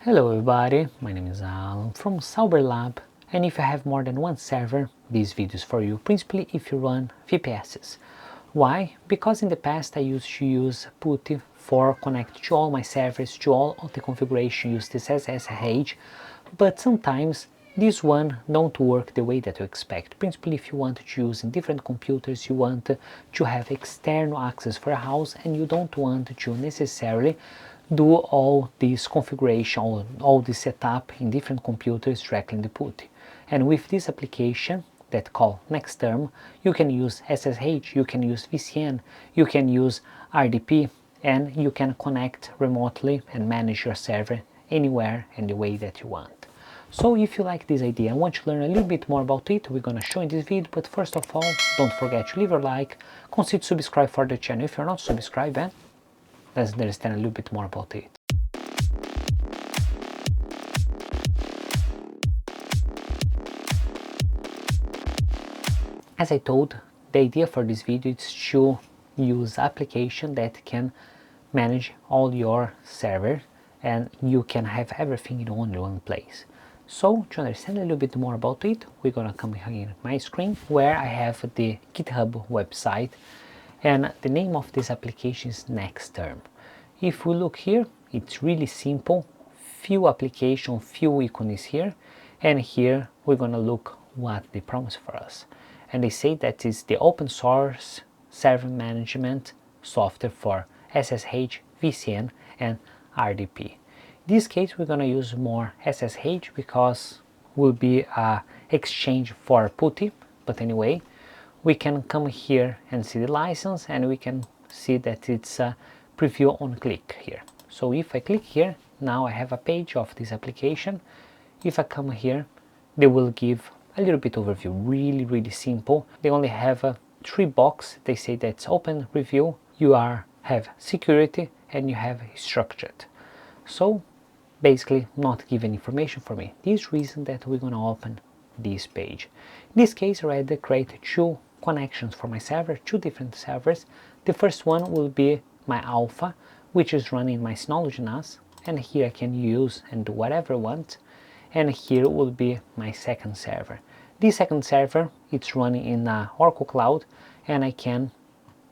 Hello everybody, my name is Alan from Sauber-Lab, and if you have more than one server, this video is for you, principally if you run VPSs. Why? Because in the past I used to use PuTTY for connect to all my servers, to all of the configuration, use this as SSH, but sometimes this one don't work the way that you expect. Principally if you want to use in different computers, you want to have external access for a house and you don't want to necessarily do all this configuration, all this setup in different computers directly in the PuTTY. And with this application that called Nexterm, you can use SSH, you can use VCN, you can use RDP, and you can connect remotely and manage your server anywhere and the way that you want. So if you like this idea and want to learn a little bit more about it, we're gonna show in this video, but first of all, don't forget to leave a like, consider subscribe for the channel if you're not subscribed, and let's understand a little bit more about it. As I told, the idea for this video is to use application that can manage all your server and you can have everything in only one place. So to understand a little bit more about it, we're gonna come here in my screen where I have the GitHub website, and the name of this application is Nexterm. If we look here, it's really simple, few application, few icons here, and here we're gonna look what they promise for us. And they say that is the open source server management software for SSH, VCN, and RDP. In this case, we're gonna use more SSH because will be a exchange for PuTTY, but anyway, we can come here and see the license, and we can see that it's a preview on click here. So if I click here, now I have a page of this application. If I come here, they will give a little bit overview, really simple. They only have three boxes. They say that's open review, you have security, and you have structured. So basically not given information for me. This reason that we're gonna open this page. In this case, I already create two connections for my server, two different servers. The first one will be my alpha, which is running my Synology NAS, and here I can use and do whatever I want. And here will be my second server. This second server, it's running in Oracle Cloud, and I can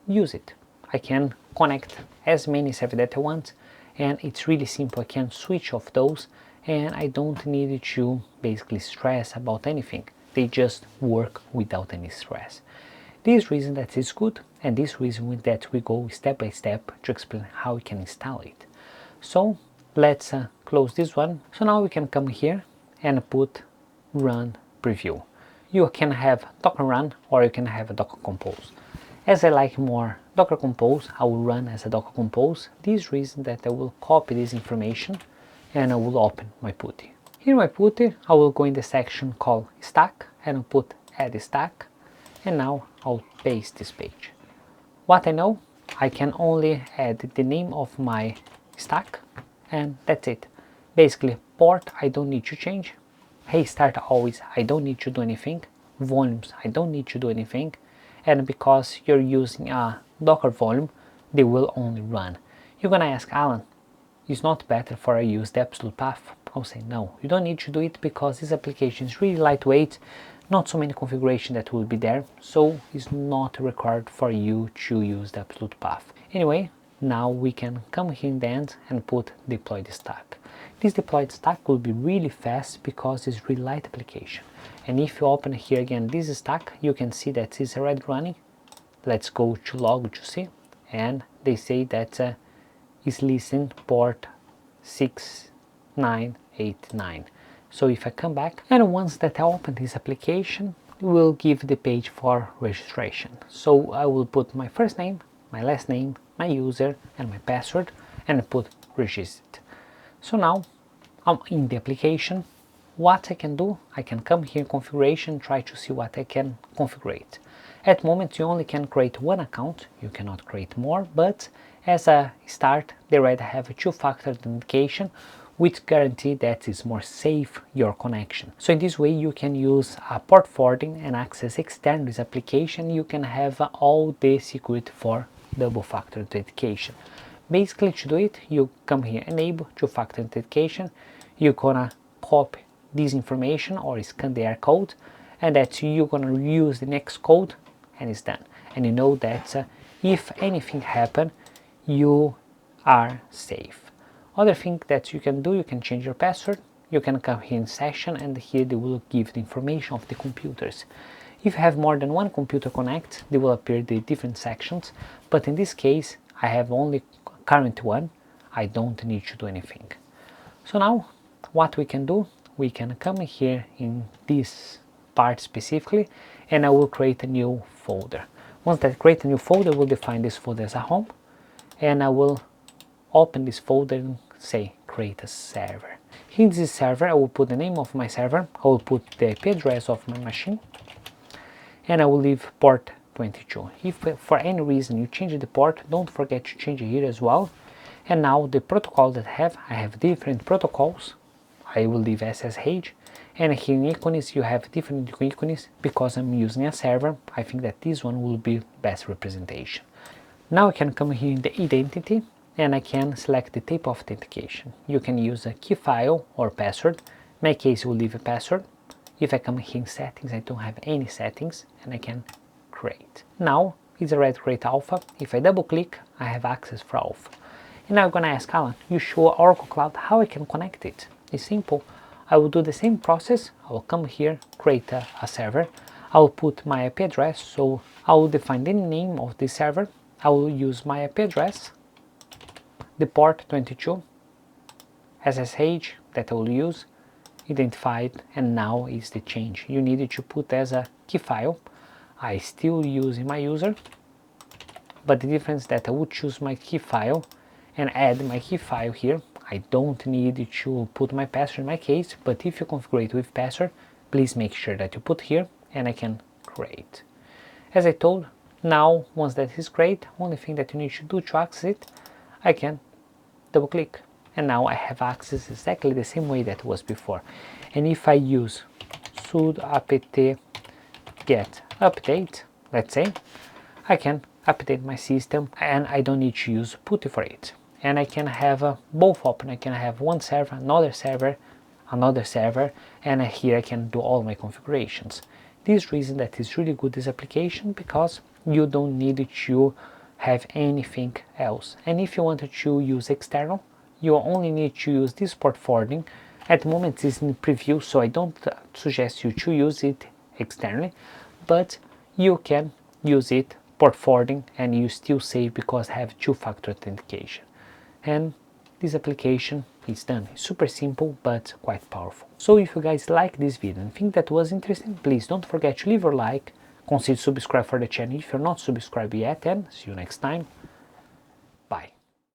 use it. I can connect as many servers that I want, and it's really simple. I can switch off those, and I don't need to basically stress about anything. They just work without any stress. This reason that is good, and this reason that we go step by step to explain how we can install it. So let's close this one. So now we can come here and put run preview. You can have Docker run or you can have a Docker compose. As I like more Docker compose, I will run as a Docker compose. This reason that I will copy this information and I will open my PuTTY. Here in my PuTTY, I will go in the section called stack and I'll put add stack, and now I'll paste this page. What I know, I can only add the name of my stack, and that's it. Basically, port I don't need to change. Hey start always, I don't need to do anything. Volumes, I don't need to do anything. And because you're using a Docker volume, they will only run. You're gonna ask, Alan, is not better for I use the absolute path? I'll say no, you don't need to do it because this application is really lightweight, not so many configuration that will be there, so it's not required for you to use the absolute path. Anyway, now we can come here in the end and put deployed stack. This deployed stack will be really fast because it's really light application. And if you open here again this stack, you can see that it's already running. Let's go to log to see, and they say that is listening port 6989. So if I come back, and once that I open this application, it will give the page for registration. So I will put my first name, my last name, my user, and my password, and put register. So now I'm in the application. What I can do, I can come here in configuration, try to see what I can configure. At the moment you only can create one account, you cannot create more, but as a start they already have a two-factor authentication which guarantee that it's more safe your connection. So in this way you can use a port forwarding and access external this application. You can have all the security for double factor authentication. Basically, to do it, you come here, enable two-factor authentication, you're gonna copy this information or scan the QR code, and that you're gonna use the next code, and it's done. And you know that if anything happen, you are safe. Other thing that you can do, you can change your password, you can come here in session, and here they will give the information of the computers. If you have more than one computer connect, they will appear the different sections, but in this case I have only current one, I don't need to do anything. So now what we can do, we can come here in this part specifically, and I will create a new folder. Once I create a new folder, we'll define this folder as a home, and I will open this folder and say create a server. In this server I will put the name of my server, I will put the IP address of my machine, and I will leave port 22. If for any reason you change the port, don't forget to change it here as well. And now the protocol that I have different protocols. I will leave SSH, and here in icons you have different icons because I'm using a server. I think that this one will be best representation. Now I can come here in the identity, and I can select the type of authentication. You can use a key file or password. In my case, I will leave a password. If I come here in settings, I don't have any settings, and I can create. Now it's already create alpha. If I double click, I have access for alpha. And now I'm gonna ask Alan, you show Oracle Cloud how I can connect it. It's simple. I will do the same process. I will come here, create a server. I will put my IP address, so I will define the name of the server. I will use my IP address, the port 22, SSH that I will use, identified, and now is the change. You needed to put as a key file. I still use my user, but the difference that I would choose my key file and add my key file here. I don't need to put my password in my case, but if you configure it with password, please make sure that you put here, and I can create. As I told, now once that is created, only thing that you need to do to access it, I can double click, and now I have access exactly the same way that was before. And if I use sudo apt get update, let's say, I can update my system, and I don't need to use putty for it. And I can have both open. I can have one server, another server, and here I can do all my configurations. This reason that is really good, this application, because you don't need to have anything else. And if you wanted to use external, you only need to use this port forwarding. At the moment it's in preview, so I don't suggest you to use it externally, but you can use it port forwarding and you still save because I have two-factor authentication. And this application is done. It's super simple but quite powerful. So if you guys like this video and think that was interesting, please don't forget to leave your like, consider subscribe for the channel if you're not subscribed yet, and see you next time.